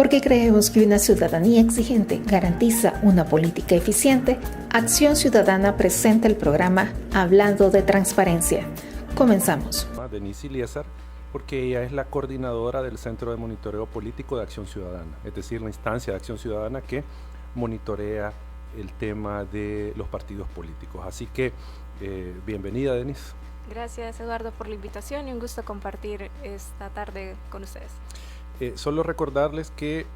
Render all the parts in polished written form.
Porque creemos que una ciudadanía exigente garantiza una política eficiente, Acción Ciudadana presenta el programa Hablando de Transparencia. Comenzamos. Denise Iliesar, porque ella es la coordinadora del Centro de Monitoreo Político de Acción Ciudadana, es decir, la instancia de Acción Ciudadana que monitorea el tema de los partidos políticos. Así que, bienvenida, Denise. Gracias, Eduardo, por la invitación y un gusto compartir esta tarde con ustedes. Solo recordarles que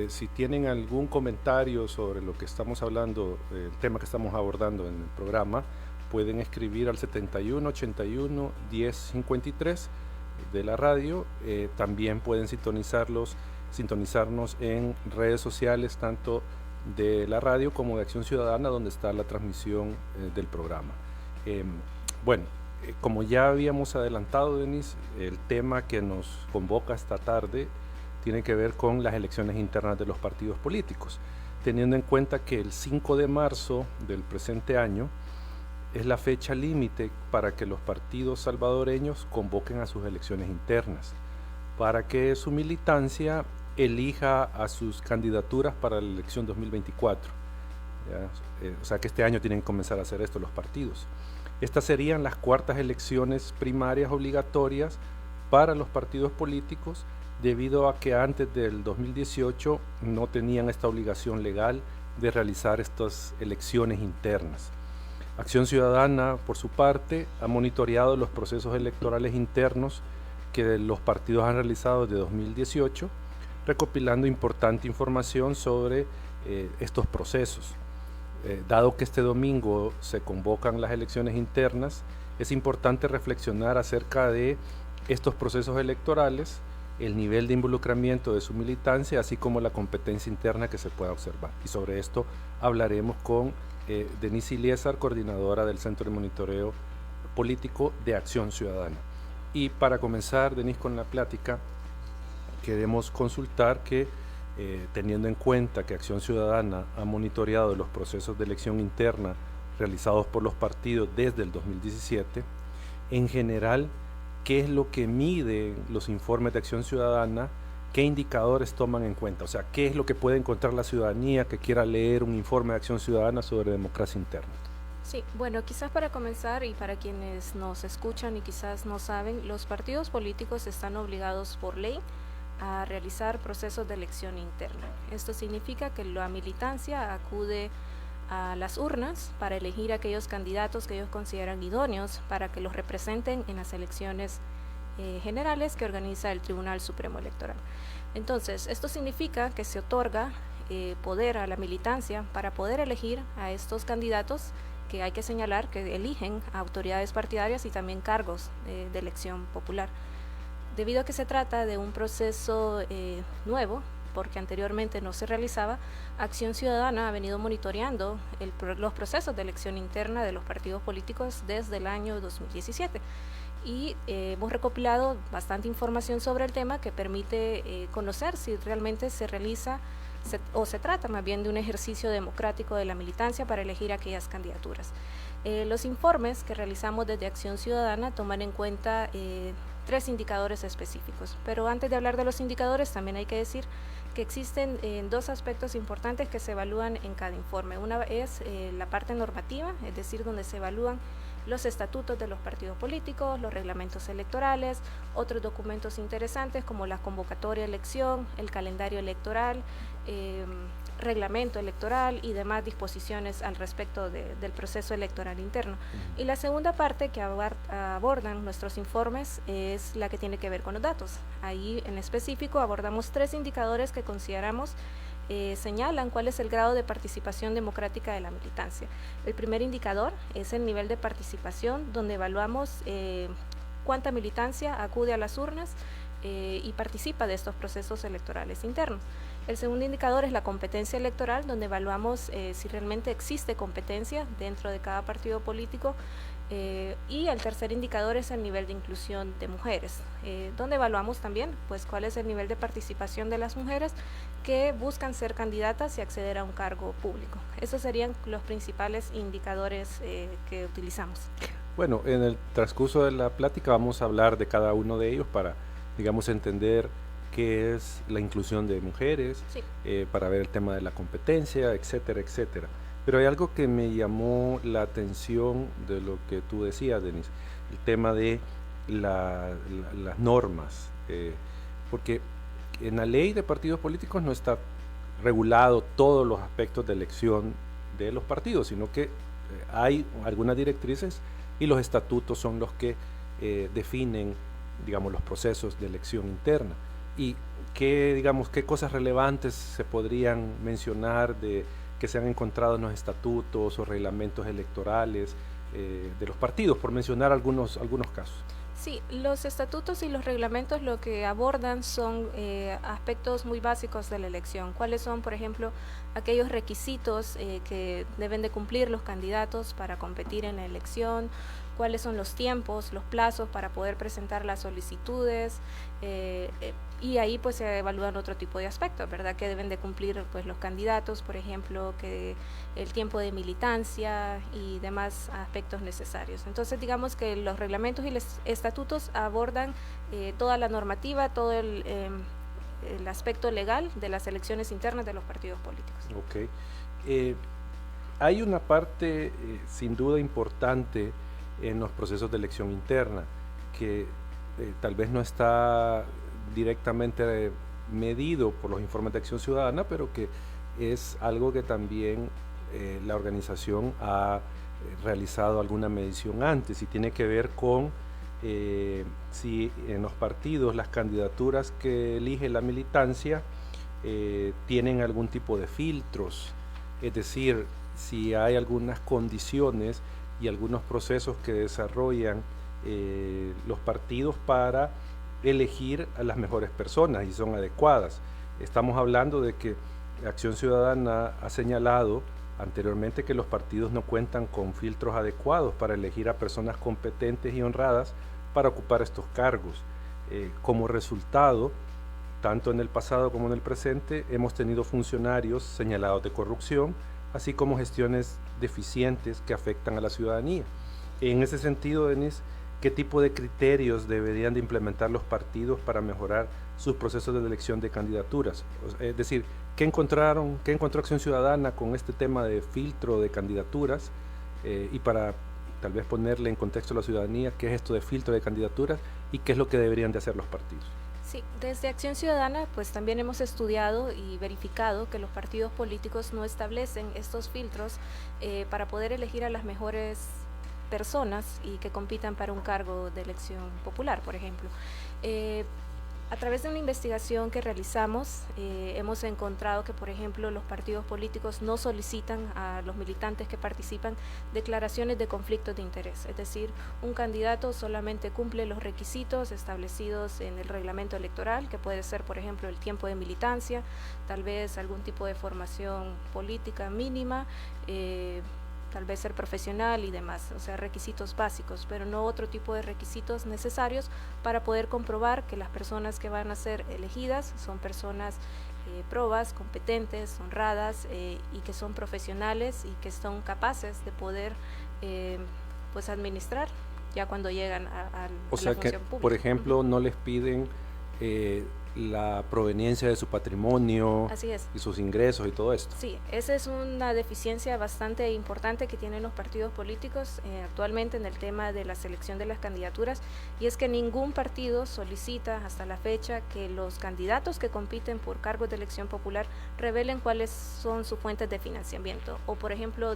si tienen algún comentario sobre lo que estamos hablando, el tema que estamos abordando en el programa, pueden escribir al 71 81 10 53 de la radio. También pueden sintonizarnos en redes sociales, tanto de la radio como de Acción Ciudadana, donde está la transmisión del programa. Como ya habíamos adelantado, Denise, el tema que nos convoca esta tarde tiene que ver con las elecciones internas de los partidos políticos, teniendo en cuenta que el 5 de marzo del presente año es la fecha límite para que los partidos salvadoreños convoquen a sus elecciones internas, para que su militancia elija a sus candidaturas para la elección 2024. O sea que este año tienen que comenzar a hacer esto los partidos. Estas serían las cuartas elecciones primarias obligatorias para los partidos políticos, debido a que antes del 2018 no tenían esta obligación legal de realizar estas elecciones internas. Acción Ciudadana, por su parte, ha monitoreado los procesos electorales internos que los partidos han realizado desde 2018, recopilando importante información sobre estos procesos. Dado que este domingo se convocan las elecciones internas, es importante reflexionar acerca de estos procesos electorales, el nivel de involucramiento de su militancia, así como la competencia interna que se pueda observar. Y sobre esto hablaremos con Denise Iliesar, coordinadora del Centro de Monitoreo Político de Acción Ciudadana. Y para comenzar, Denise, con la plática, queremos consultar que, teniendo en cuenta que Acción Ciudadana ha monitoreado los procesos de elección interna realizados por los partidos desde el 2017, en general, ¿qué es lo que miden los informes de Acción Ciudadana? ¿Qué indicadores toman en cuenta? O sea, ¿qué es lo que puede encontrar la ciudadanía que quiera leer un informe de Acción Ciudadana sobre democracia interna? Sí, bueno, quizás para comenzar y para quienes nos escuchan y quizás no saben, los partidos políticos están obligados por ley a realizar procesos de elección interna. Esto significa que la militancia acude a las urnas para elegir aquellos candidatos que ellos consideran idóneos para que los representen en las elecciones generales que organiza el Tribunal Supremo Electoral. Entonces, esto significa que se otorga poder a la militancia para poder elegir a estos candidatos, que hay que señalar que eligen a autoridades partidarias y también cargos de elección popular. Debido a que se trata de un proceso nuevo, porque anteriormente no se realizaba, Acción Ciudadana ha venido monitoreando los procesos de elección interna de los partidos políticos desde el año 2017 y hemos recopilado bastante información sobre el tema que permite conocer si realmente se realiza o se trata más bien de un ejercicio democrático de la militancia para elegir aquellas candidaturas. Los informes que realizamos desde Acción Ciudadana toman en cuenta 3 indicadores específicos, pero antes de hablar de los indicadores también hay que decir que existen 2 aspectos importantes que se evalúan en cada informe. Una es la parte normativa, es decir, donde se evalúan los estatutos de los partidos políticos, los reglamentos electorales, otros documentos interesantes como la convocatoria de elección, el calendario electoral, reglamento electoral y demás disposiciones al respecto del proceso electoral interno. Y la segunda parte que abordan nuestros informes es la que tiene que ver con los datos. Ahí en específico abordamos 3 indicadores que consideramos señalan cuál es el grado de participación democrática de la militancia. El primer indicador es el nivel de participación, donde evaluamos cuánta militancia acude a las urnas y participa de estos procesos electorales internos. El segundo indicador es la competencia electoral, donde evaluamos si realmente existe competencia dentro de cada partido político, y el tercer indicador es el nivel de inclusión de mujeres, donde evaluamos también pues cuál es el nivel de participación de las mujeres que buscan ser candidatas y acceder a un cargo público. Esos serían los principales indicadores que utilizamos. Bueno, en el transcurso de la plática vamos a hablar de cada uno de ellos para, digamos, entender que es la inclusión de mujeres, Sí. para ver el tema de la competencia, etcétera, etcétera. Pero hay algo que me llamó la atención de lo que tú decías, Denise, el tema de las normas, porque en la ley de partidos políticos no está regulado todos los aspectos de elección de los partidos, sino que hay algunas directrices y los estatutos son los que definen, digamos, los procesos de elección interna. Y qué cosas relevantes se podrían mencionar que se han encontrado en los estatutos o reglamentos electorales de los partidos, por mencionar algunos casos. Sí, los estatutos y los reglamentos lo que abordan son aspectos muy básicos de la elección. ¿Cuáles son, por ejemplo, aquellos requisitos que deben de cumplir los candidatos para competir en la elección? ¿Cuáles son los tiempos, los plazos para poder presentar las solicitudes? Y ahí pues se evalúan otro tipo de aspectos, ¿verdad? Que deben de cumplir pues los candidatos, por ejemplo, que el tiempo de militancia y demás aspectos necesarios. Entonces digamos que los reglamentos y los estatutos abordan toda la normativa, todo el aspecto legal de las elecciones internas de los partidos políticos. Ok. Hay una parte sin duda importante en los procesos de elección interna que tal vez no está directamente medido por los informes de Acción Ciudadana, pero que es algo que también la organización ha realizado alguna medición antes, y tiene que ver con si en los partidos las candidaturas que elige la militancia tienen algún tipo de filtros, es decir, si hay algunas condiciones y algunos procesos que desarrollan los partidos para elegir a las mejores personas y son adecuadas. Estamos hablando de que Acción Ciudadana ha señalado anteriormente que los partidos no cuentan con filtros adecuados para elegir a personas competentes y honradas para ocupar estos cargos. Como resultado, tanto en el pasado como en el presente, hemos tenido funcionarios señalados de corrupción, así como gestiones deficientes que afectan a la ciudadanía. En ese sentido, Denise, ¿qué tipo de criterios deberían de implementar los partidos para mejorar sus procesos de elección de candidaturas? Es decir, ¿qué encontró Acción Ciudadana con este tema de filtro de candidaturas? Y para tal vez ponerle en contexto a la ciudadanía, ¿qué es esto de filtro de candidaturas y qué es lo que deberían de hacer los partidos? Sí, desde Acción Ciudadana pues también hemos estudiado y verificado que los partidos políticos no establecen estos filtros para poder elegir a las mejores personas y que compitan para un cargo de elección popular, por ejemplo. A través de una investigación que realizamos, hemos encontrado que, por ejemplo, los partidos políticos no solicitan a los militantes que participan declaraciones de conflictos de interés, es decir, un candidato solamente cumple los requisitos establecidos en el reglamento electoral, que puede ser, por ejemplo, el tiempo de militancia, tal vez algún tipo de formación política mínima, tal vez ser profesional y demás, o sea, requisitos básicos, pero no otro tipo de requisitos necesarios para poder comprobar que las personas que van a ser elegidas son personas probas, competentes, honradas y que son profesionales y que son capaces de poder pues administrar ya cuando llegan a la función pública. Por ejemplo, no les piden la proveniencia de su patrimonio. Así es. Y sus ingresos y todo esto. Sí, esa es una deficiencia bastante importante que tienen los partidos políticos actualmente en el tema de la selección de las candidaturas, y es que ningún partido solicita hasta la fecha que los candidatos que compiten por cargos de elección popular revelen cuáles son sus fuentes de financiamiento o, por ejemplo,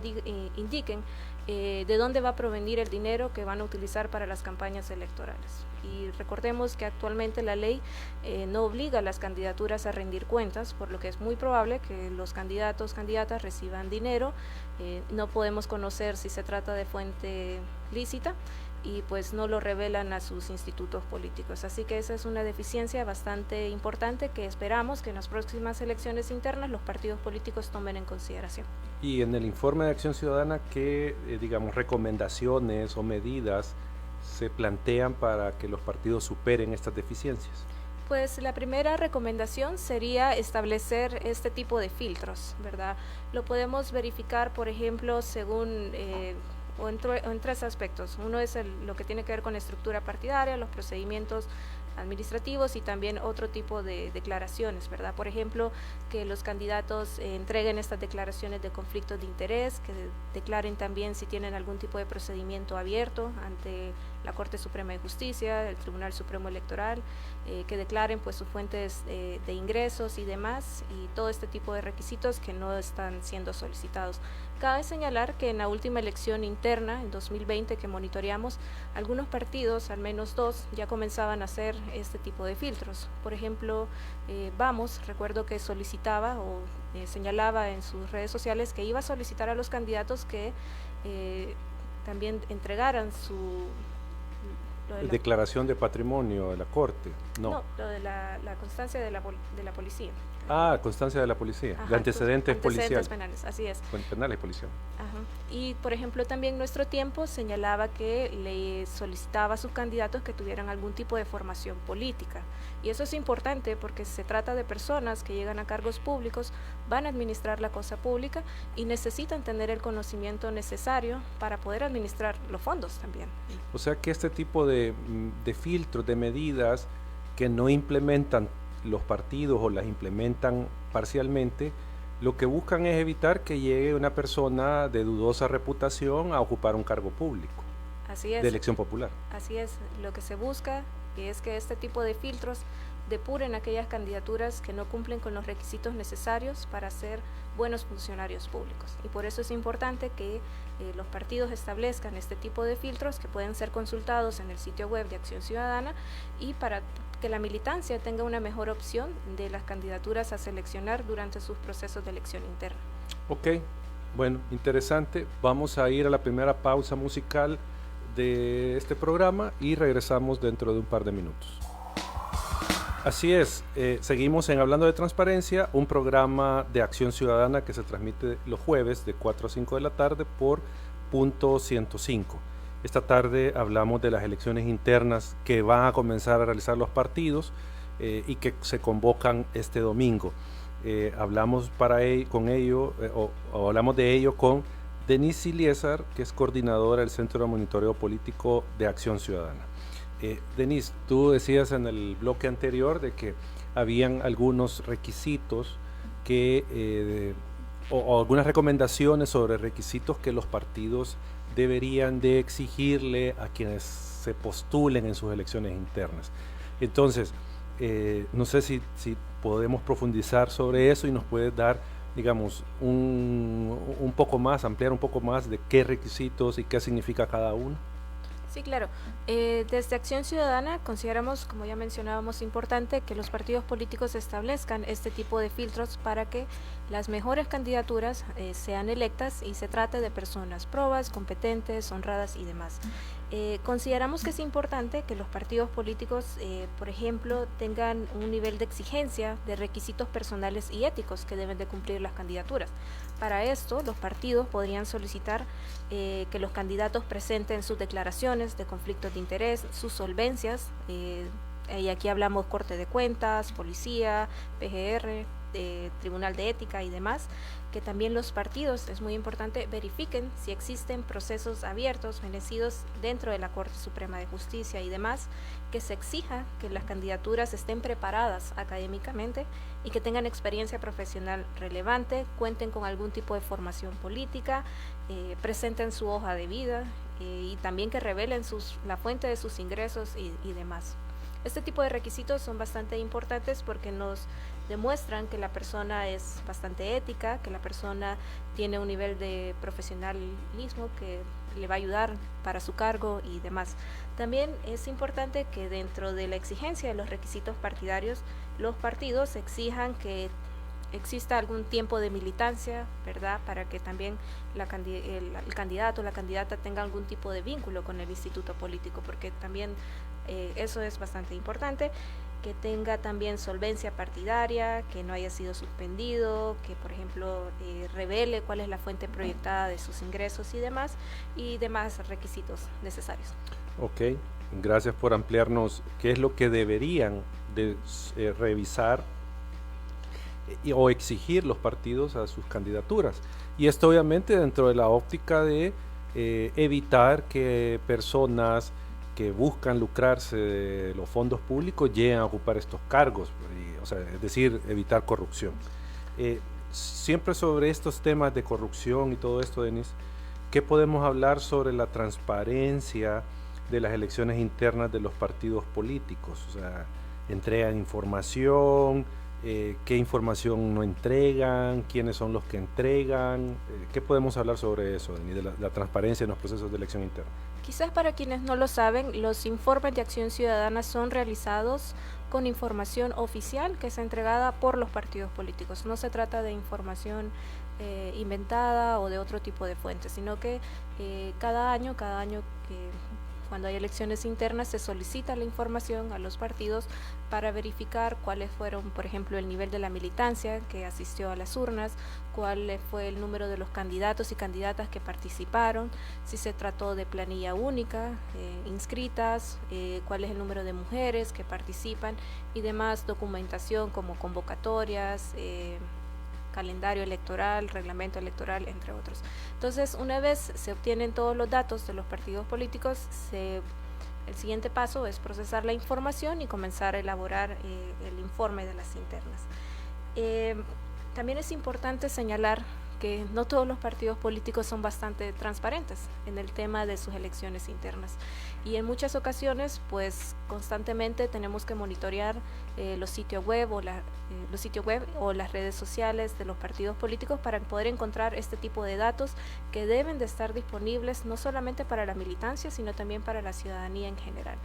indiquen de dónde va a provenir el dinero que van a utilizar para las campañas electorales. Y recordemos que actualmente la ley no obliga a las candidaturas a rendir cuentas, por lo que es muy probable que los candidatas reciban dinero. No podemos conocer si se trata de fuente lícita y pues no lo revelan a sus institutos políticos. Así que esa es una deficiencia bastante importante que esperamos que en las próximas elecciones internas los partidos políticos tomen en consideración. Y en el informe de Acción Ciudadana, ¿qué recomendaciones o medidas se plantean para que los partidos superen estas deficiencias? Pues la primera recomendación sería establecer este tipo de filtros, ¿verdad? Lo podemos verificar, por ejemplo, según en tres aspectos. Uno es lo que tiene que ver con la estructura partidaria, los procedimientos administrativos y también otro tipo de declaraciones, ¿verdad? Por ejemplo, que los candidatos entreguen estas declaraciones de conflictos de interés, que declaren también si tienen algún tipo de procedimiento abierto ante la Corte Suprema de Justicia, el Tribunal Supremo Electoral, que declaren pues sus fuentes de ingresos y demás, y todo este tipo de requisitos que no están siendo solicitados. Cabe señalar que en la última elección interna, en 2020, que monitoreamos, algunos partidos, al menos 2, ya comenzaban a hacer este tipo de filtros. Por ejemplo, Vamos, recuerdo que solicitaba o señalaba en sus redes sociales que iba a solicitar a los candidatos que también entregaran su... declaración de patrimonio de la Corte. No, lo de la constancia de la policía. Ah, constancia de la policía, Ajá, de antecedentes policiales. Penales, así es. Penales policiales. Ajá. Y, por ejemplo, también Nuestro Tiempo señalaba que le solicitaba a sus candidatos que tuvieran algún tipo de formación política. Y eso es importante porque se trata de personas que llegan a cargos públicos, van a administrar la cosa pública y necesitan tener el conocimiento necesario para poder administrar los fondos también. O sea que este tipo de filtros, de medidas que no implementan los partidos o las implementan parcialmente, lo que buscan es evitar que llegue una persona de dudosa reputación a ocupar un cargo público. Así es. De elección popular. Así es, lo que se busca es que este tipo de filtros depuren aquellas candidaturas que no cumplen con los requisitos necesarios para ser buenos funcionarios públicos. Y por eso es importante que los partidos establezcan este tipo de filtros que pueden ser consultados en el sitio web de Acción Ciudadana, y para que la militancia tenga una mejor opción de las candidaturas a seleccionar durante sus procesos de elección interna. Ok, bueno, interesante. Vamos a ir a la primera pausa musical de este programa y regresamos dentro de un par de minutos. Así es, seguimos en Hablando de Transparencia, un programa de Acción Ciudadana que se transmite los jueves de 4 a 5 de la tarde por Punto 105. Esta tarde hablamos de las elecciones internas que van a comenzar a realizar los partidos y que se convocan este domingo. Hablamos hablamos de ello con Denise Iliesar, que es coordinadora del Centro de Monitoreo Político de Acción Ciudadana. Denise, tú decías en el bloque anterior de que habían algunos requisitos o algunas recomendaciones sobre requisitos que los partidos deberían de exigirle a quienes se postulen en sus elecciones internas. Entonces, no sé si podemos profundizar sobre eso y nos puedes dar, digamos, un poco más, ampliar un poco más de qué requisitos y qué significa cada uno. Sí, claro. Desde Acción Ciudadana consideramos, como ya mencionábamos, importante que los partidos políticos establezcan este tipo de filtros para que las mejores candidaturas sean electas y se trate de personas probas, competentes, honradas y demás. Consideramos que es importante que los partidos políticos, por ejemplo, tengan un nivel de exigencia de requisitos personales y éticos que deben de cumplir las candidaturas. Para esto, los partidos podrían solicitar que los candidatos presenten sus declaraciones de conflictos de interés, sus solvencias, y aquí hablamos Corte de Cuentas, Policía, PGR, Tribunal de Ética y demás, que también los partidos, es muy importante, verifiquen si existen procesos abiertos, vencidos dentro de la Corte Suprema de Justicia y demás, que se exija que las candidaturas estén preparadas académicamente y que tengan experiencia profesional relevante, cuenten con algún tipo de formación política, presenten su hoja de vida y también que revelen la fuente de sus ingresos y demás. Este tipo de requisitos son bastante importantes porque nos demuestran que la persona es bastante ética, que la persona tiene un nivel de profesionalismo que le va a ayudar para su cargo y demás. También es importante que dentro de la exigencia de los requisitos partidarios, los partidos exijan que exista algún tiempo de militancia, ¿verdad? Para que también el candidato o la candidata tenga algún tipo de vínculo con el instituto político, porque también eso es bastante importante, que tenga también solvencia partidaria, que no haya sido suspendido, que por ejemplo revele cuál es la fuente proyectada de sus ingresos y demás requisitos necesarios. Ok, gracias por ampliarnos qué es lo que deberían de revisar o exigir los partidos a sus candidaturas. Y esto obviamente dentro de la óptica de evitar que personas que buscan lucrarse de los fondos públicos lleguen a ocupar estos cargos, o sea, es decir, evitar corrupción. Siempre sobre estos temas de corrupción y todo esto, Denise, ¿qué podemos hablar sobre la transparencia de las elecciones internas de los partidos políticos? O sea, ¿entregan información? ¿Qué información no entregan? ¿Quiénes son los que entregan? ¿Qué podemos hablar sobre eso, Denise, de la transparencia en los procesos de elección interna? Quizás para quienes no lo saben, los informes de Acción Ciudadana son realizados con información oficial que es entregada por los partidos políticos. No se trata de información inventada o de otro tipo de fuentes, sino que cada año cuando hay elecciones internas se solicita la información a los partidos para verificar cuáles fueron, por ejemplo, el nivel de la militancia que asistió a las urnas, cuál fue el número de los candidatos y candidatas que participaron, si se trató de planilla única, inscritas, cuál es el número de mujeres que participan y demás documentación como convocatorias, calendario electoral, reglamento electoral, entre otros. Entonces, una vez se obtienen todos los datos de los partidos políticos, el siguiente paso es procesar la información y comenzar a elaborar el informe de las internas. También es importante señalar que no todos los partidos políticos son bastante transparentes en el tema de sus elecciones internas y en muchas ocasiones pues constantemente tenemos que monitorear los sitios web o las redes sociales de los partidos políticos para poder encontrar este tipo de datos que deben de estar disponibles no solamente para la militancia sino también para la ciudadanía en general.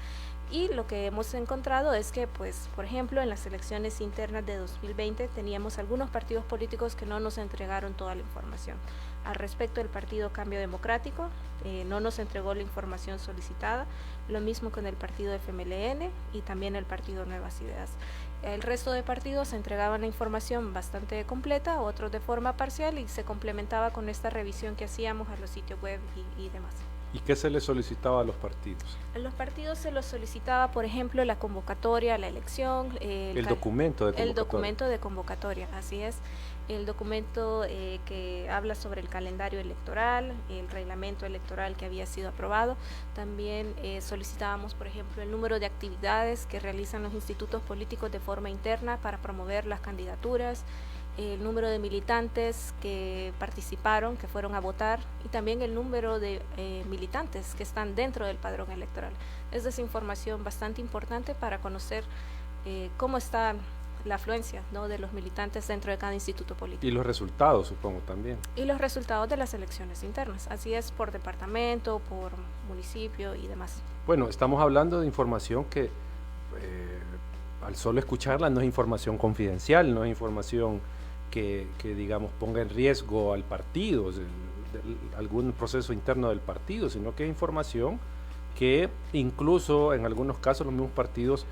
Y lo que hemos encontrado es que, pues, por ejemplo, en las elecciones internas de 2020 teníamos algunos partidos políticos que no nos entregaron toda la información. Al respecto del partido Cambio Democrático, no nos entregó la información solicitada, lo mismo con el partido FMLN y también el partido Nuevas Ideas. El resto de partidos entregaban la información bastante completa, otros de forma parcial y se complementaba con esta revisión que hacíamos a los sitios web y demás. ¿Y qué se les solicitaba a los partidos? A los partidos se los solicitaba, por ejemplo, la convocatoria, la elección. El documento de convocatoria. El documento de convocatoria, así es. El documento que habla sobre el calendario electoral, el reglamento electoral que había sido aprobado. También solicitábamos, por ejemplo, el número de actividades que realizan los institutos políticos de forma interna para promover las candidaturas, el número de militantes que participaron, que fueron a votar, y también el número de militantes que están dentro del padrón electoral. Es esa información bastante importante para conocer cómo está la afluencia, ¿no?, de los militantes dentro de cada instituto político. Y los resultados, supongo, también. Y los resultados de las elecciones internas, así es, por departamento, por municipio y demás. Bueno, estamos hablando de información que al solo escucharla no es información confidencial, no es información que digamos ponga en riesgo al partido, algún proceso interno del partido, sino que es información que incluso en algunos casos los mismos partidos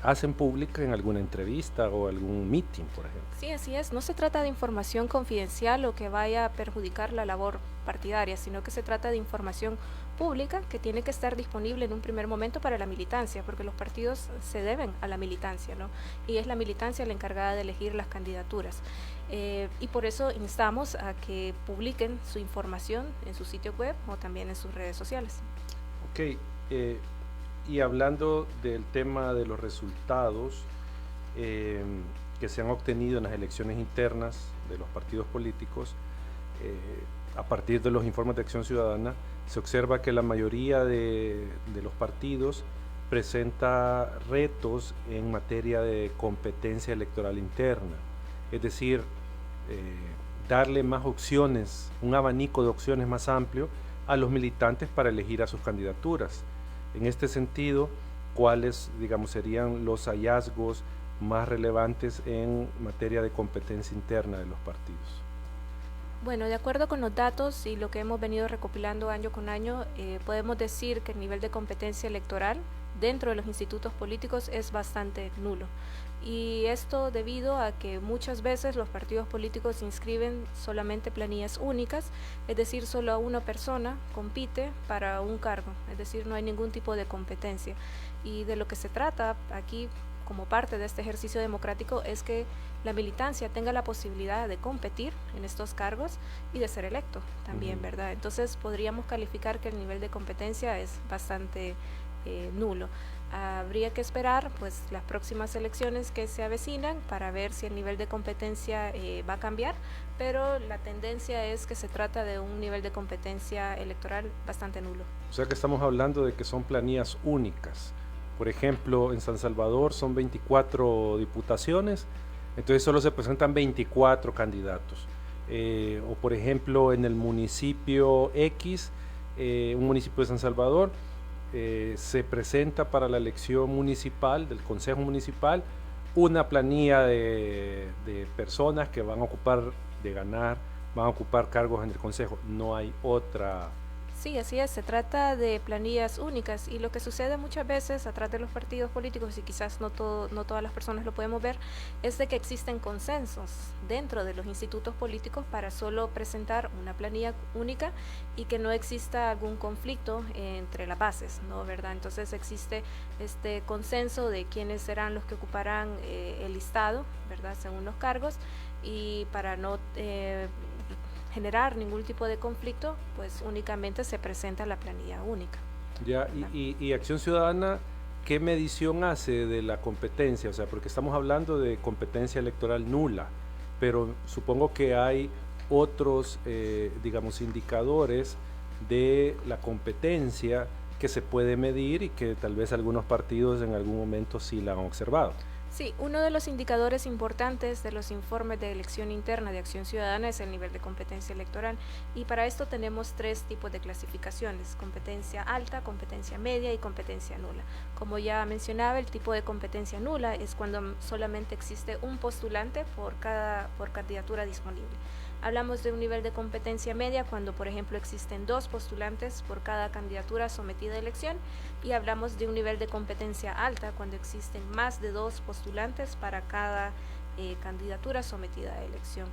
hacen pública en alguna entrevista o algún meeting, por ejemplo. Sí, así es. No se trata de información confidencial o que vaya a perjudicar la labor partidaria, sino que se trata de información pública que tiene que estar disponible en un primer momento para la militancia, porque los partidos se deben a la militancia, ¿no? Y es la militancia la encargada de elegir las candidaturas. Y por eso instamos a que publiquen su información en su sitio web o también en sus redes sociales. Ok, y hablando del tema de los resultados que se han obtenido en las elecciones internas de los partidos políticos, a partir de los informes de Acción Ciudadana, se observa que la mayoría de los partidos presenta retos en materia de competencia electoral interna, es decir, darle más opciones, un abanico de opciones más amplio a los militantes para elegir a sus candidaturas. En este sentido, ¿cuáles, digamos, serían los hallazgos más relevantes en materia de competencia interna de los partidos? Bueno, de acuerdo con los datos y lo que hemos venido recopilando año con año, podemos decir que el nivel de competencia electoral dentro de los institutos políticos es bastante nulo. Y esto debido a que muchas veces los partidos políticos inscriben solamente planillas únicas, es decir, solo una persona compite para un cargo, es decir, no hay ningún tipo de competencia. Y de lo que se trata aquí, como parte de este ejercicio democrático, es que la militancia tenga la posibilidad de competir en estos cargos y de ser electo también, ¿verdad? Entonces podríamos calificar que el nivel de competencia es bastante nulo. Habría que esperar pues las próximas elecciones que se avecinan para ver si el nivel de competencia va a cambiar, pero la tendencia es que se trata de un nivel de competencia electoral bastante nulo. O sea que estamos hablando de que son planillas únicas. Por ejemplo, en San Salvador son 24 diputaciones, entonces solo se presentan 24 candidatos. O por ejemplo en el municipio X, un municipio de San Salvador, se presenta para la elección municipal, del Consejo Municipal, una planilla de personas que van a ocupar, van a ocupar cargos en el Consejo. No hay otra. Sí, así es, se trata de planillas únicas y lo que sucede muchas veces atrás de los partidos políticos, y quizás no todas las personas lo podemos ver, es de que existen consensos dentro de los institutos políticos para solo presentar una planilla única y que no exista algún conflicto entre las bases, ¿no? ¿Verdad? Entonces existe este consenso de quiénes serán los que ocuparán el listado, ¿verdad? Según los cargos, y para no generar ningún tipo de conflicto, pues únicamente se presenta la planilla única. Ya, y Acción Ciudadana, ¿qué medición hace de la competencia? O sea, porque estamos hablando de competencia electoral nula, pero supongo que hay otros, digamos, indicadores de la competencia que se puede medir y que tal vez algunos partidos en algún momento sí la han observado. Sí, uno de los indicadores importantes de los informes de elección interna de Acción Ciudadana es el nivel de competencia electoral, y para esto tenemos 3 tipos de clasificaciones: competencia alta, competencia media y competencia nula. Como ya mencionaba, el tipo de competencia nula es cuando solamente existe un postulante por candidatura disponible. Hablamos de un nivel de competencia media cuando, por ejemplo, existen 2 postulantes por cada candidatura sometida a elección, y hablamos de un nivel de competencia alta cuando existen más de 2 postulantes para cada candidatura sometida a elección.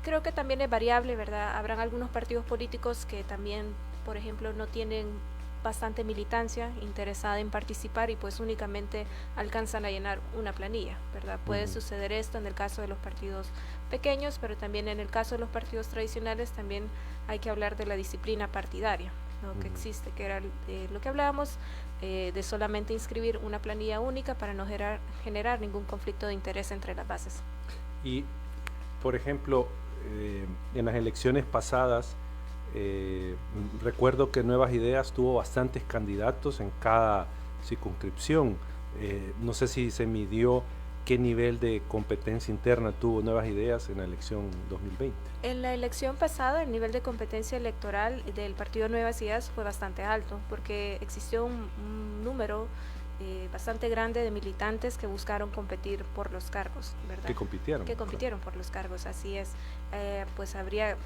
Creo que también es variable, ¿verdad? Habrán algunos partidos políticos que también, por ejemplo, no tienen bastante militancia interesada en participar y pues únicamente alcanzan a llenar una planilla, ¿verdad? Puede suceder esto en el caso de los partidos pequeños, pero también en el caso de los partidos tradicionales también hay que hablar de la disciplina partidaria, ¿no? Que existe, que era lo que hablábamos, de solamente inscribir una planilla única para no generar ningún conflicto de interés entre las bases. Y, por ejemplo, en las elecciones pasadas, recuerdo que Nuevas Ideas tuvo bastantes candidatos en cada circunscripción. No sé si se midió qué nivel de competencia interna tuvo Nuevas Ideas en la elección 2020. En la elección pasada, el nivel de competencia electoral del partido Nuevas Ideas fue bastante alto, porque existió un número bastante grande de militantes que buscaron competir por los cargos, ¿verdad? Que compitieron por los cargos, así es. Pues habría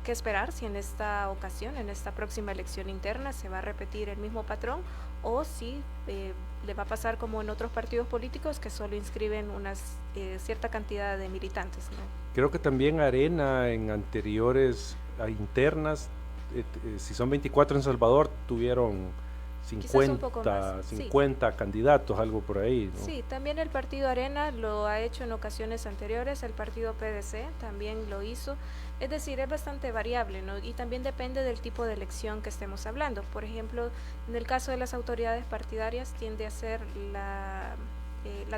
que esperar si en esta ocasión, en esta próxima elección interna, se va a repetir el mismo patrón o si le va a pasar como en otros partidos políticos que solo inscriben una cierta cantidad de militantes, ¿no? Creo que también Arena en anteriores internas, si son 24 en Salvador, tuvieron 50 candidatos, algo por ahí, ¿no? Sí, también el partido Arena lo ha hecho en ocasiones anteriores, el partido PDC también lo hizo, es decir, es bastante variable, ¿no? Y también depende del tipo de elección que estemos hablando. Por ejemplo, en el caso de las autoridades partidarias tiende a ser la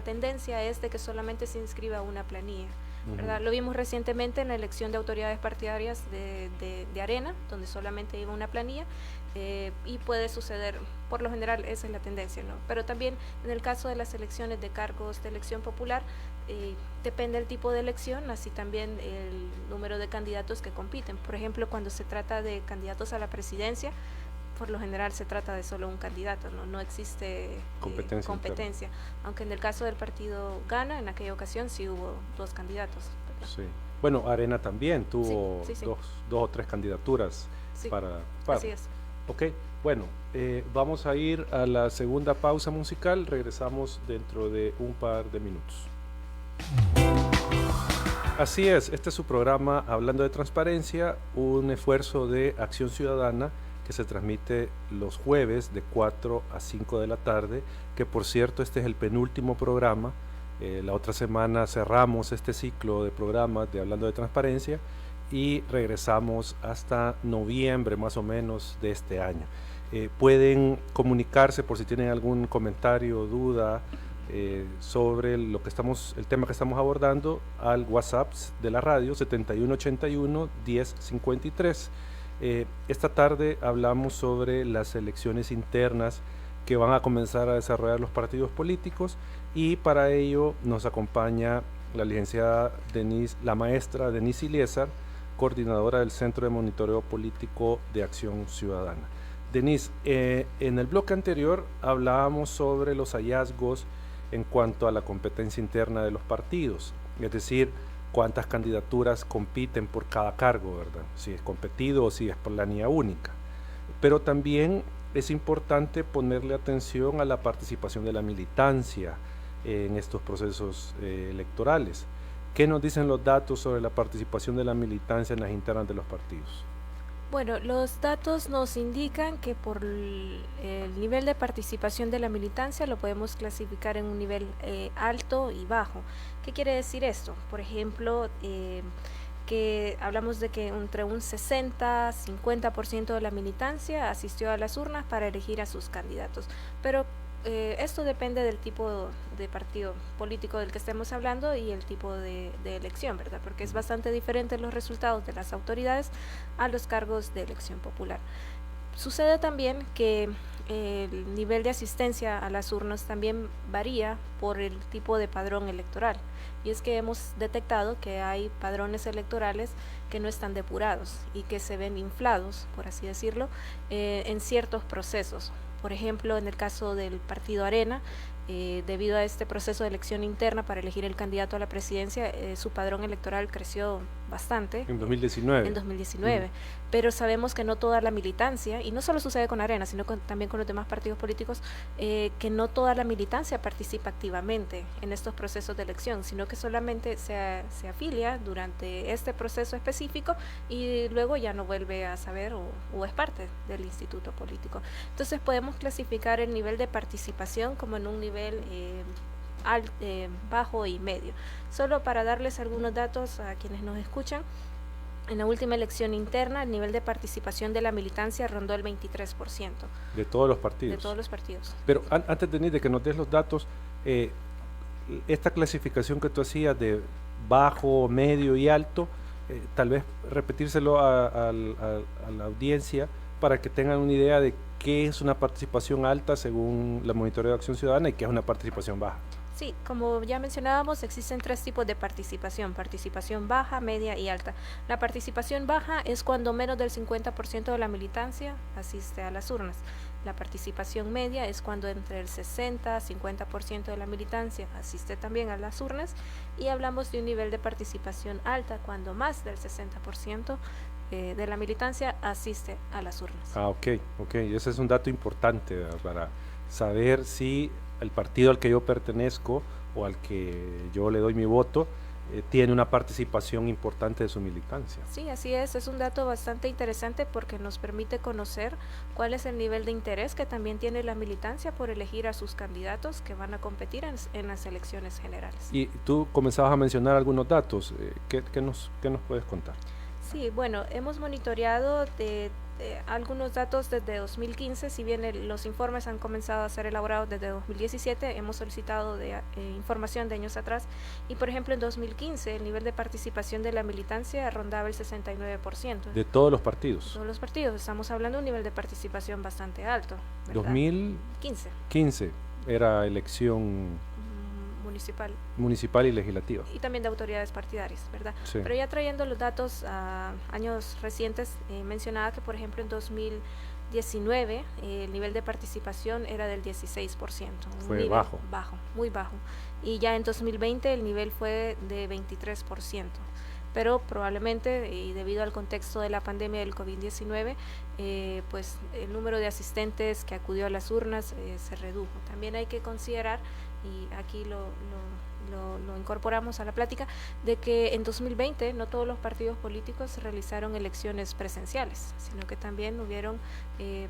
tendencia es de que solamente se inscriba una planilla, ¿verdad? Lo vimos recientemente en la elección de autoridades partidarias de Arena, donde solamente iba una planilla, y puede suceder, por lo general esa es la tendencia, ¿no? Pero también en el caso de las elecciones de cargos de elección popular, depende del tipo de elección, así también el número de candidatos que compiten. Por ejemplo, cuando se trata de candidatos a la presidencia, por lo general se trata de solo un candidato, no existe competencia, aunque en el caso del partido Gana, en aquella ocasión sí hubo 2 candidatos, ¿verdad? Sí. Bueno, Arena también tuvo dos o tres candidaturas para. Así es. Ok, bueno, vamos a ir a la segunda pausa musical, regresamos dentro de un par de minutos. Así es, este es su programa Hablando de Transparencia, un esfuerzo de Acción Ciudadana que se transmite los jueves de 4 a 5 de la tarde, que por cierto este es el penúltimo programa. La otra semana cerramos este ciclo de programas de Hablando de Transparencia y regresamos hasta noviembre más o menos de este año. Pueden comunicarse por si tienen algún comentario o duda sobre el tema que estamos abordando al WhatsApp de la radio 7181-1053. Esta tarde hablamos sobre las elecciones internas que van a comenzar a desarrollar los partidos políticos, y para ello nos acompaña la licenciada la maestra Denise Iliesar, coordinadora del Centro de Monitoreo Político de Acción Ciudadana. Denise, en el bloque anterior hablábamos sobre los hallazgos en cuanto a la competencia interna de los partidos, es decir, cuántas candidaturas compiten por cada cargo, ¿verdad? Si es competido o si es por planilla única. Pero también es importante ponerle atención a la participación de la militancia en estos procesos electorales. ¿Qué nos dicen los datos sobre la participación de la militancia en las internas de los partidos? Bueno, los datos nos indican que por el nivel de participación de la militancia lo podemos clasificar en un nivel alto y bajo. ¿Qué quiere decir esto? Por ejemplo, que hablamos de que entre un 60-50% de la militancia asistió a las urnas para elegir a sus candidatos, pero esto depende del tipo de partido político del que estemos hablando y el tipo de elección, ¿verdad? Porque es bastante diferente los resultados de las autoridades a los cargos de elección popular. Sucede también que el nivel de asistencia a las urnas también varía por el tipo de padrón electoral, y es que hemos detectado que hay padrones electorales que no están depurados y que se ven inflados, por así decirlo, en ciertos procesos. Por ejemplo, en el caso del partido Arena, debido a este proceso de elección interna para elegir el candidato a la presidencia, su padrón electoral creció bastante. En 2019. En 2019. Pero sabemos que no toda la militancia, y no solo sucede con Arena, sino también con los demás partidos políticos, que no toda la militancia participa activamente en estos procesos de elección, sino que solamente se afilia durante este proceso específico y luego ya no vuelve a saber o es parte del instituto político. Entonces podemos clasificar el nivel de participación como en un nivel bajo y medio. Solo para darles algunos datos a quienes nos escuchan, en la última elección interna el nivel de participación de la militancia rondó el 23%. De todos los partidos. De todos los partidos. Pero antes de que nos des los datos, esta clasificación que tú hacías de bajo, medio y alto, tal vez repetírselo a la audiencia para que tengan una idea de qué es una participación alta según la Monitoreo de Acción Ciudadana y qué es una participación baja. Sí, como ya mencionábamos, existen tres tipos de participación: participación baja, media y alta. La participación baja es cuando menos del 50% de la militancia asiste a las urnas. La participación media es cuando entre el 60-50% de la militancia asiste también a las urnas, y hablamos de un nivel de participación alta cuando más del 60% de la militancia asiste a las urnas. Ok, ese es un dato importante, ¿verdad?, para saber si el partido al que yo pertenezco o al que yo le doy mi voto tiene una participación importante de su militancia. Sí, así es un dato bastante interesante porque nos permite conocer cuál es el nivel de interés que también tiene la militancia por elegir a sus candidatos que van a competir en las elecciones generales. Y tú comenzabas a mencionar algunos datos, ¿qué nos puedes contar? Sí, bueno, hemos monitoreado de algunos datos desde 2015, si bien los informes han comenzado a ser elaborados desde 2017, hemos solicitado información de años atrás, y por ejemplo en 2015 el nivel de participación de la militancia rondaba el 69%. ¿De todos los partidos? De todos los partidos, estamos hablando de un nivel de participación bastante alto, ¿verdad? 2015 era elección municipal y legislativa. Y también de autoridades partidarias, ¿verdad? Sí. Pero ya trayendo los datos a años recientes, mencionaba que por ejemplo en 2019 el nivel de participación era del 16%. Fue bajo. Muy bajo. Y ya en 2020 el nivel fue de 23%. Pero probablemente, y debido al contexto de la pandemia del COVID-19, pues el número de asistentes que acudió a las urnas se redujo. También hay que considerar, y aquí lo incorporamos a la plática, de que en 2020 no todos los partidos políticos realizaron elecciones presenciales, sino que también hubieron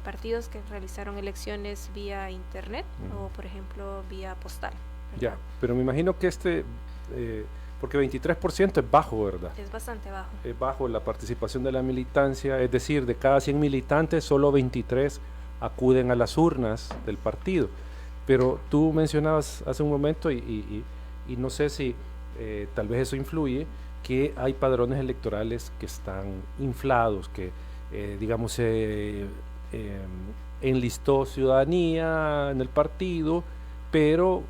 partidos que realizaron elecciones vía internet o por ejemplo vía postal, ¿verdad? Ya, pero me imagino que porque 23% es bajo, ¿verdad? Es bastante bajo. Es bajo la participación de la militancia, es decir, de cada 100 militantes, solo 23 acuden a las urnas del partido. Pero tú mencionabas hace un momento, y no sé si tal vez eso influye, que hay padrones electorales que están inflados, que digamos enlistó ciudadanía en el partido, pero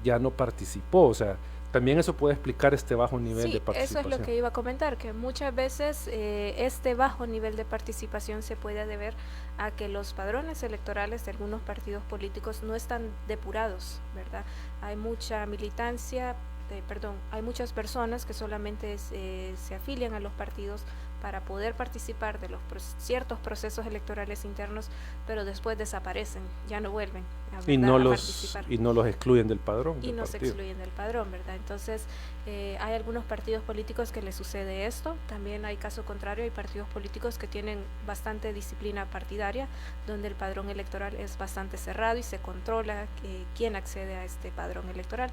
ya no participó. O sea, también eso puede explicar este bajo nivel de participación. Eso es lo que iba a comentar, que muchas veces este bajo nivel de participación se puede deber a que los padrones electorales de algunos partidos políticos no están depurados, ¿verdad? Hay mucha militancia, hay muchas personas que solamente se afilian a los partidos para poder participar de los ciertos procesos electorales internos, pero después desaparecen, ya no vuelven a participar. Y no los excluyen del padrón. Y no se excluyen del padrón, ¿verdad? Entonces, hay algunos partidos políticos que les sucede esto, también hay caso contrario, hay partidos políticos que tienen bastante disciplina partidaria, donde el padrón electoral es bastante cerrado y se controla quién accede a este padrón electoral.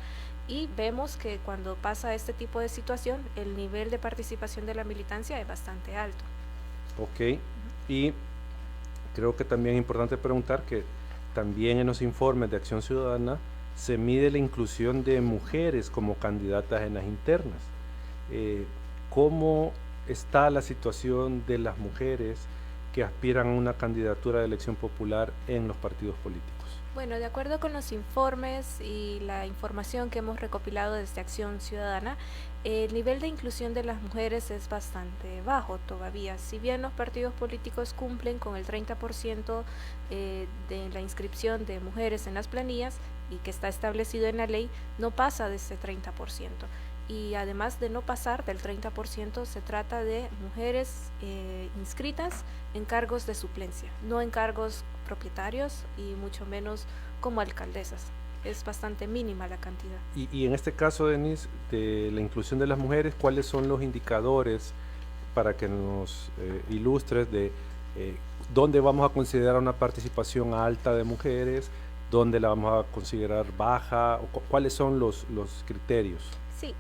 Y vemos que cuando pasa este tipo de situación, el nivel de participación de la militancia es bastante alto. Ok, y creo que también es importante preguntar que también en los informes de Acción Ciudadana se mide la inclusión de mujeres como candidatas en las internas. ¿Cómo está la situación de las mujeres que aspiran a una candidatura de elección popular en los partidos políticos? Bueno, de acuerdo con los informes y la información que hemos recopilado desde Acción Ciudadana, el nivel de inclusión de las mujeres es bastante bajo todavía. Si bien los partidos políticos cumplen con el 30% de la inscripción de mujeres en las planillas y que está establecido en la ley, no pasa de ese 30%. Y además de no pasar del 30%, se trata de mujeres inscritas en cargos de suplencia, no en cargos propietarios y mucho menos como alcaldesas. Es bastante mínima la cantidad. Y en este caso, Denise, de la inclusión de las mujeres, ¿cuáles son los indicadores para que nos ilustres de dónde vamos a considerar una participación alta de mujeres, dónde la vamos a considerar baja, o cuáles son los criterios? Sí.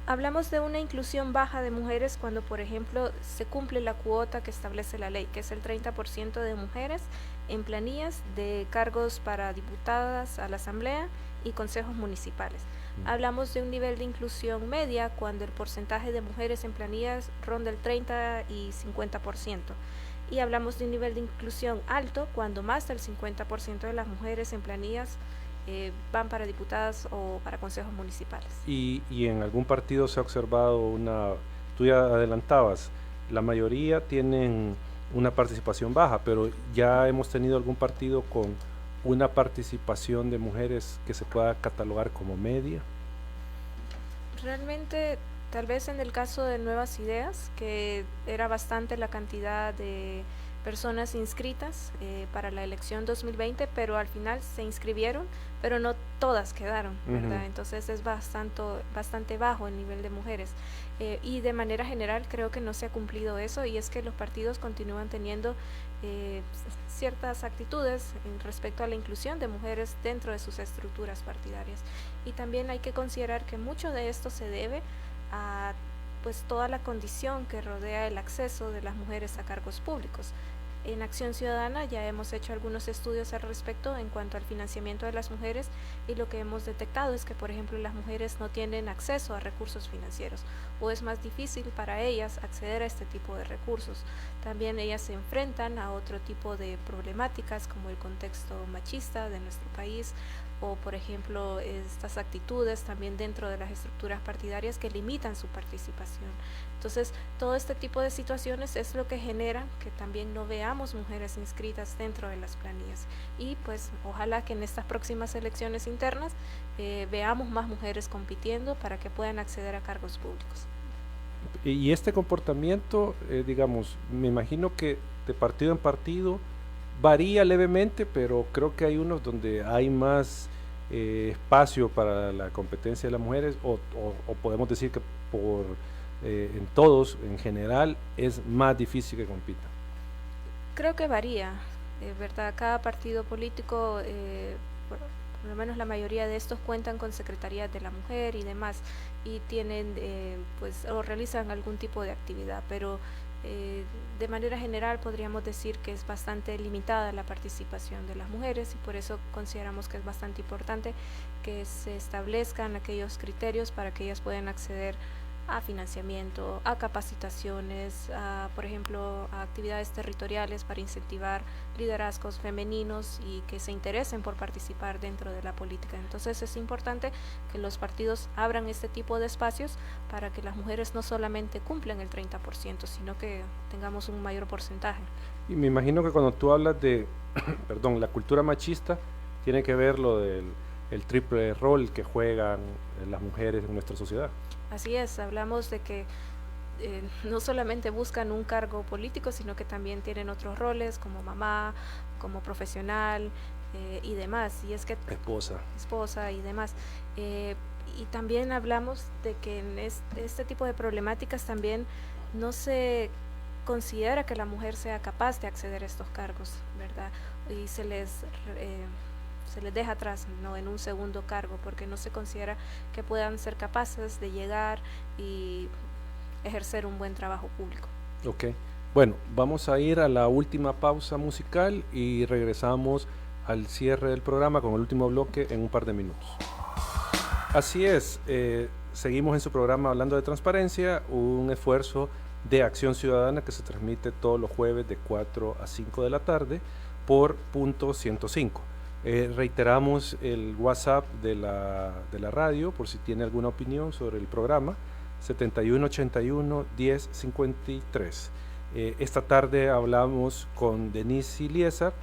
Hablamos de una inclusión baja de mujeres cuando, por ejemplo, se cumple la cuota que establece la ley, que es el 30% de mujeres en planillas de cargos para diputadas a la asamblea y consejos municipales. Hablamos de un nivel de inclusión media cuando el porcentaje de mujeres en planillas ronda el 30 y 50%. Y hablamos de un nivel de inclusión alto cuando más del 50% de las mujeres en planillas van para diputadas o para consejos municipales. Y en algún partido se ha observado tú ya adelantabas, la mayoría tienen una participación baja, pero ya hemos tenido algún partido con una participación de mujeres que se pueda catalogar como media. Realmente, tal vez en el caso de Nuevas Ideas, que era bastante la cantidad de personas inscritas para la elección 2020, pero al final se inscribieron, pero no todas quedaron, ¿verdad? Entonces es bastante bajo el nivel de mujeres. Y de manera general creo que no se ha cumplido eso, y es que los partidos continúan teniendo ciertas actitudes respecto a la inclusión de mujeres dentro de sus estructuras partidarias. Y también hay que considerar que mucho de esto se debe a pues toda la condición que rodea el acceso de las mujeres a cargos públicos. En Acción Ciudadana ya hemos hecho algunos estudios al respecto en cuanto al financiamiento de las mujeres, y lo que hemos detectado es que, por ejemplo, las mujeres no tienen acceso a recursos financieros, o es más difícil para ellas acceder a este tipo de recursos. También ellas se enfrentan a otro tipo de problemáticas como el contexto machista de nuestro país, o por ejemplo estas actitudes también dentro de las estructuras partidarias que limitan su participación. Entonces, todo este tipo de situaciones es lo que genera que también no veamos mujeres inscritas dentro de las planillas, y pues ojalá que en estas próximas elecciones internas veamos más mujeres compitiendo para que puedan acceder a cargos públicos. Y este comportamiento, digamos, me imagino que de partido en partido varía levemente, pero creo que hay unos donde hay más espacio para la competencia de las mujeres, o podemos decir que en todos, en general, es más difícil que compitan. Creo que varía, ¿verdad? Cada partido político, por lo menos la mayoría de estos, cuentan con secretarías de la mujer y demás, y tienen, pues, o realizan algún tipo de actividad, pero De manera general podríamos decir que es bastante limitada la participación de las mujeres y por eso consideramos que es bastante importante que se establezcan aquellos criterios para que ellas puedan acceder a financiamiento, a capacitaciones, por ejemplo, a actividades territoriales para incentivar liderazgos femeninos y que se interesen por participar dentro de la política. Entonces es importante que los partidos abran este tipo de espacios para que las mujeres no solamente cumplan el 30%, sino que tengamos un mayor porcentaje. Y me imagino que cuando tú hablas de, perdón, la cultura machista, tiene que ver lo del el triple rol que juegan las mujeres en nuestra sociedad. Así es, hablamos de que no solamente buscan un cargo político, sino que también tienen otros roles como mamá, como profesional y demás. Y es que esposa y demás. Y también hablamos de que en este tipo de problemáticas también no se considera que la mujer sea capaz de acceder a estos cargos, ¿verdad? Y se les deja atrás, ¿no?, en un segundo cargo, porque no se considera que puedan ser capaces de llegar y ejercer un buen trabajo público. Ok, bueno, vamos a ir a la última pausa musical y regresamos al cierre del programa con el último bloque en un par de minutos. Así es, seguimos en su programa Hablando de Transparencia, un esfuerzo de Acción Ciudadana que se transmite todos los jueves de 4 a 5 de la tarde por Punto 105. Reiteramos el WhatsApp de la radio por si tiene alguna opinión sobre el programa, 7181-1053. Esta tarde hablamos con Denise Iliesar,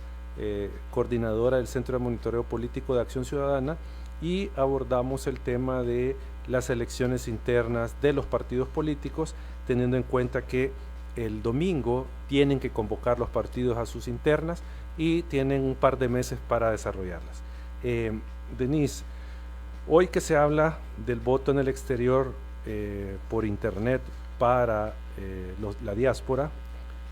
coordinadora del Centro de Monitoreo Político de Acción Ciudadana, y abordamos el tema de las elecciones internas de los partidos políticos, teniendo en cuenta que el domingo tienen que convocar los partidos a sus internas y tienen un par de meses para desarrollarlas. Denise, hoy que se habla del voto en el exterior por internet para la diáspora,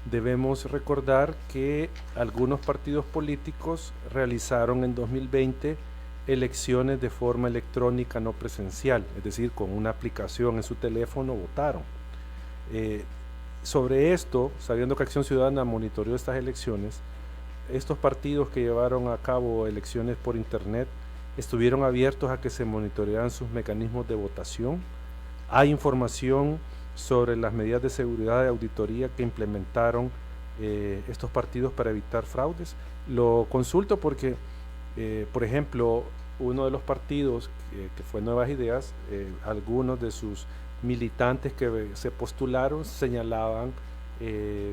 debemos recordar que algunos partidos políticos realizaron en 2020 elecciones de forma electrónica no presencial, es decir, con una aplicación en su teléfono votaron. Sobre esto, sabiendo que Acción Ciudadana monitoreó estas elecciones, estos partidos que llevaron a cabo elecciones por internet estuvieron abiertos a que se monitorearan sus mecanismos de votación. Hay información sobre las medidas de seguridad de auditoría que implementaron estos partidos para evitar fraudes. Lo consulto porque, por ejemplo, uno de los partidos que fue Nuevas Ideas, algunos de sus militantes que se postularon señalaban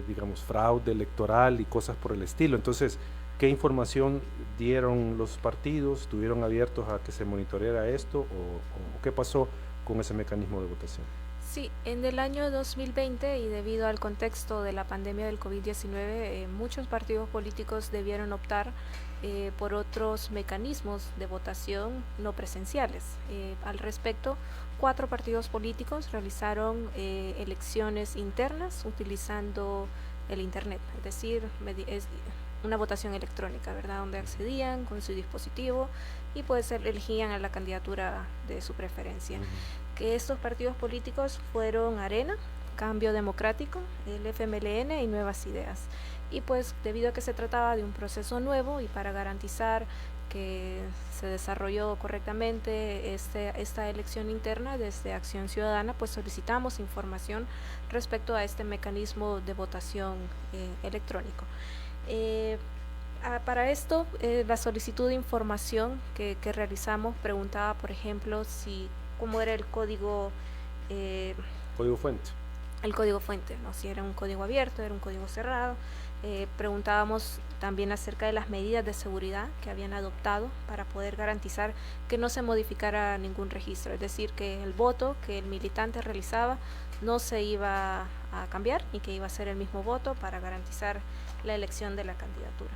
digamos, fraude electoral y cosas por el estilo. Entonces, ¿qué información dieron los partidos? ¿Estuvieron abiertos a que se monitoreara esto o qué pasó con ese mecanismo de votación? Sí, en el año 2020 y debido al contexto de la pandemia del COVID-19, muchos partidos políticos debieron optar por otros mecanismos de votación no presenciales. Al respecto, 4 partidos políticos realizaron elecciones internas utilizando el internet, es decir, es una votación electrónica, ¿verdad?, donde accedían con su dispositivo y pues elegían a la candidatura de su preferencia. Que estos partidos políticos fueron Arena, Cambio Democrático, el FMLN y Nuevas Ideas. Y pues debido a que se trataba de un proceso nuevo y para garantizar que se desarrolló correctamente esta elección interna desde Acción Ciudadana, pues solicitamos información respecto a este mecanismo de votación electrónico. Para esto, la solicitud de información que realizamos preguntaba, por ejemplo, cómo era el código fuente. El código fuente, ¿no? Si era un código abierto, era un código cerrado. Preguntábamos también acerca de las medidas de seguridad que habían adoptado para poder garantizar que no se modificara ningún registro, es decir, que el voto que el militante realizaba no se iba a cambiar y que iba a ser el mismo voto para garantizar la elección de la candidatura.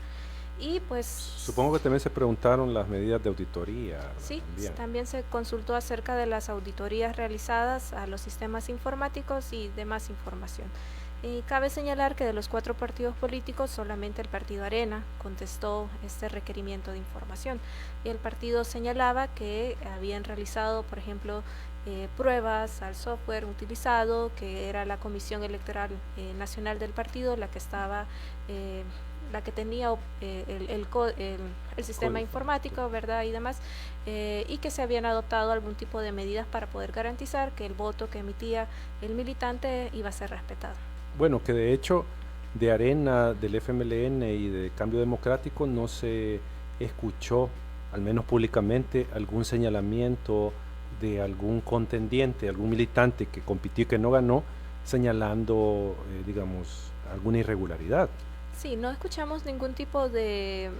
Y pues supongo que también se preguntaron las medidas de auditoría. Sí, también se consultó acerca de las auditorías realizadas a los sistemas informáticos y demás información. Cabe señalar que de los 4 partidos políticos solamente el partido Arena contestó este requerimiento de información y el partido señalaba que habían realizado, por ejemplo, pruebas al software utilizado, que era la Comisión Electoral Nacional del partido, la que tenía el sistema informático, ¿verdad? Y demás, y que se habían adoptado algún tipo de medidas para poder garantizar que el voto que emitía el militante iba a ser respetado. Bueno, que de hecho de Arena, del FMLN y de Cambio Democrático no se escuchó, al menos públicamente, algún señalamiento de algún contendiente, algún militante que compitió y que no ganó, señalando, digamos, alguna irregularidad. Sí, no escuchamos ningún tipo de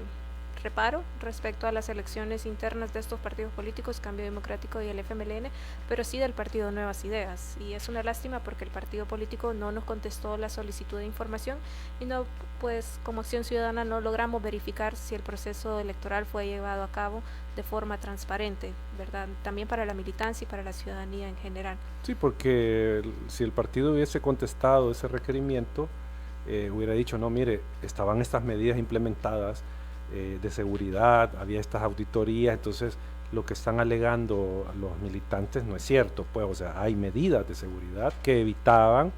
reparo respecto a las elecciones internas de estos partidos políticos, Cambio Democrático y el FMLN, pero sí del partido Nuevas Ideas. Y es una lástima porque el partido político no nos contestó la solicitud de información y no, pues como Acción Ciudadana no logramos verificar si el proceso electoral fue llevado a cabo de forma transparente, ¿verdad? También para la militancia y para la ciudadanía en general. Sí, porque si el partido hubiese contestado ese requerimiento, hubiera dicho, no, mire, estaban estas medidas implementadas de seguridad, había estas auditorías, entonces lo que están alegando los militantes no es cierto, pues, o sea, hay medidas de seguridad que evitaban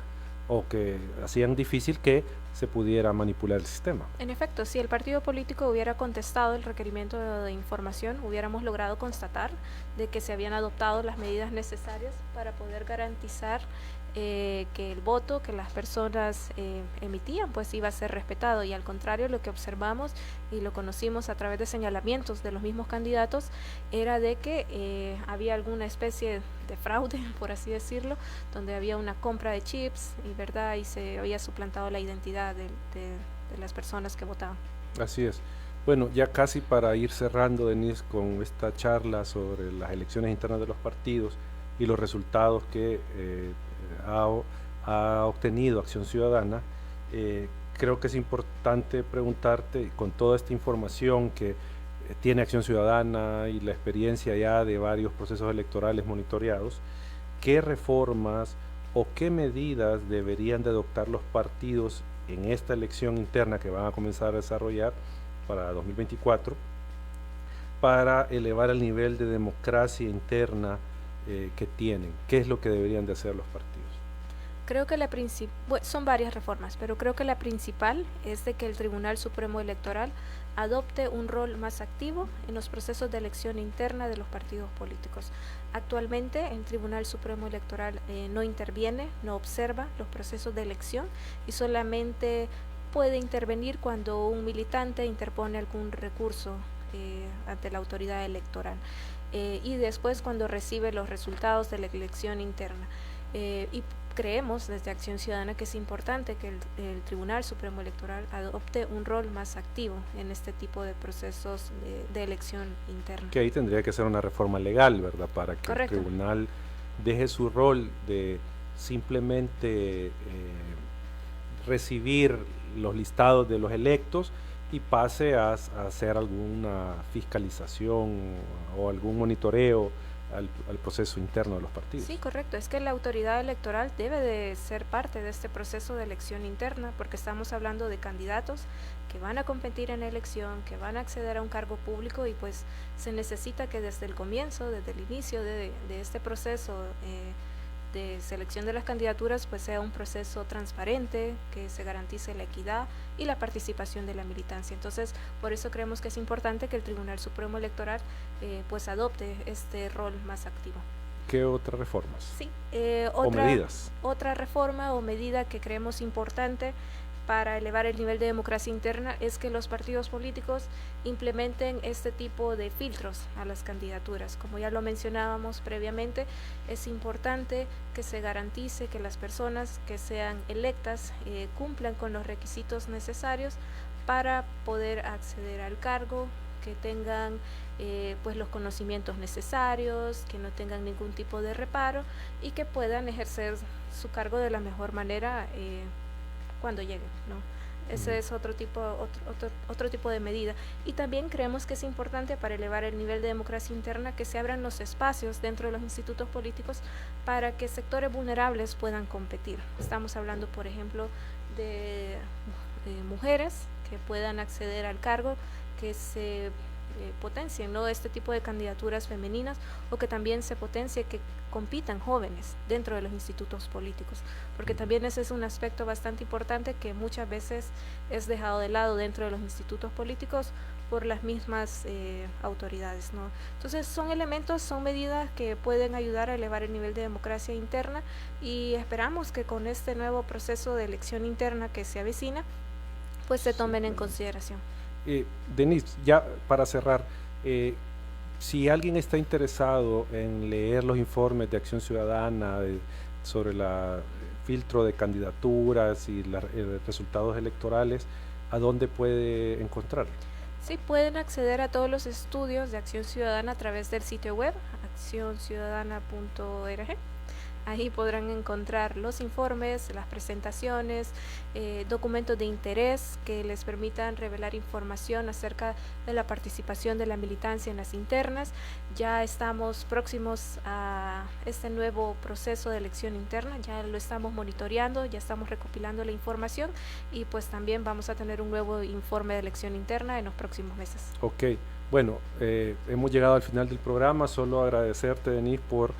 o que hacían difícil que se pudiera manipular el sistema. En efecto, si el partido político hubiera contestado el requerimiento de información, hubiéramos logrado constatar de que se habían adoptado las medidas necesarias para poder garantizar que el voto que las personas emitían pues iba a ser respetado, y al contrario lo que observamos y lo conocimos a través de señalamientos de los mismos candidatos era de que había alguna especie de fraude, por así decirlo, donde había una compra de chips y verdad, y se había suplantado la identidad de las personas que votaban. Así es. Bueno, ya casi para ir cerrando, Denise, con esta charla sobre las elecciones internas de los partidos y los resultados que ha obtenido Acción Ciudadana, creo que es importante preguntarte, con toda esta información que tiene Acción Ciudadana y la experiencia ya de varios procesos electorales monitoreados, ¿qué reformas o qué medidas deberían de adoptar los partidos en esta elección interna que van a comenzar a desarrollar para 2024 para elevar el nivel de democracia interna que tienen? ¿Qué es lo que deberían de hacer los partidos? Creo que son varias reformas, pero creo que la principal es de que el Tribunal Supremo Electoral adopte un rol más activo en los procesos de elección interna de los partidos políticos. Actualmente el Tribunal Supremo Electoral no interviene, no observa los procesos de elección y solamente puede intervenir cuando un militante interpone algún recurso ante la autoridad electoral y después cuando recibe los resultados de la elección interna. Y creemos desde Acción Ciudadana que es importante que el Tribunal Supremo Electoral adopte un rol más activo en este tipo de procesos de elección interna. Que ahí tendría que ser una reforma legal, ¿verdad? Para que Correcto. el tribunal deje su rol de simplemente recibir los listados de los electos y pase a hacer alguna fiscalización o algún monitoreo al proceso interno de los partidos. Sí, correcto. Es que la autoridad electoral debe de ser parte de este proceso de elección interna, porque estamos hablando de candidatos que van a competir en la elección, que van a acceder a un cargo público, y pues se necesita que desde el comienzo, desde el inicio de este proceso de selección de las candidaturas, pues sea un proceso transparente, que se garantice la equidad y la participación de la militancia. Entonces, por eso creemos que es importante que el Tribunal Supremo Electoral pues adopte este rol más activo. ¿Qué otras reformas? Sí, o medidas. Otra reforma o medida que creemos importante para elevar el nivel de democracia interna es que los partidos políticos implementen este tipo de filtros a las candidaturas. Como ya lo mencionábamos previamente, es importante que se garantice que las personas que sean electas cumplan con los requisitos necesarios para poder acceder al cargo, que tengan pues los conocimientos necesarios, que no tengan ningún tipo de reparo y que puedan ejercer su cargo de la mejor manera cuando lleguen, ¿no? Ese es otro tipo de medida. Y también creemos que es importante, para elevar el nivel de democracia interna, que se abran los espacios dentro de los institutos políticos para que sectores vulnerables puedan competir. Estamos hablando, por ejemplo, de mujeres que puedan acceder al cargo, que se potencien, ¿no?, este tipo de candidaturas femeninas, o que también se potencie que compitan jóvenes dentro de los institutos políticos, porque también ese es un aspecto bastante importante que muchas veces es dejado de lado dentro de los institutos políticos por las mismas autoridades, ¿no? Entonces son elementos, son medidas que pueden ayudar a elevar el nivel de democracia interna, y esperamos que con este nuevo proceso de elección interna que se avecina, pues se tomen en consideración. Denise, ya para cerrar, si alguien está interesado en leer los informes de Acción Ciudadana sobre el filtro de candidaturas y los resultados electorales, ¿a dónde puede encontrar? Sí, pueden acceder a todos los estudios de Acción Ciudadana a través del sitio web accionciudadana.org. Ahí podrán encontrar los informes, las presentaciones, documentos de interés que les permitan revelar información acerca de la participación de la militancia en las internas. Ya estamos próximos a este nuevo proceso de elección interna, ya lo estamos monitoreando, ya estamos recopilando la información, y pues también vamos a tener un nuevo informe de elección interna en los próximos meses. Ok, bueno, hemos llegado al final del programa. Solo agradecerte, Denise, por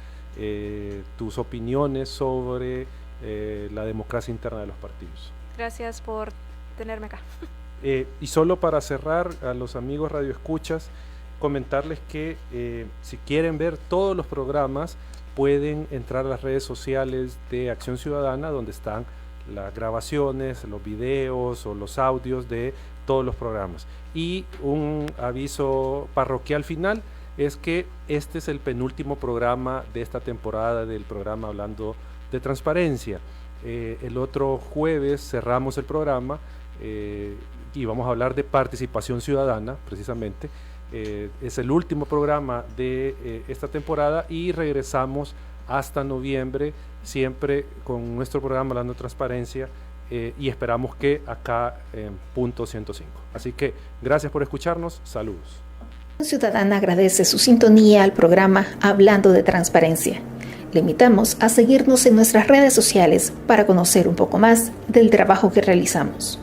tus opiniones sobre la democracia interna de los partidos. Gracias por tenerme acá. Y solo para cerrar, a los amigos radioescuchas, comentarles que si quieren ver todos los programas, pueden entrar a las redes sociales de Acción Ciudadana, donde están las grabaciones, los videos o los audios de todos los programas. Y un aviso parroquial final es que este es el penúltimo programa de esta temporada del programa Hablando de Transparencia. El otro jueves cerramos el programa y vamos a hablar de participación ciudadana, precisamente. Es el último programa de esta temporada, y regresamos hasta noviembre, siempre con nuestro programa Hablando de Transparencia, y esperamos que acá en punto 105. Así que gracias por escucharnos, saludos. Ciudadana agradece su sintonía al programa Hablando de Transparencia. Le invitamos a seguirnos en nuestras redes sociales para conocer un poco más del trabajo que realizamos.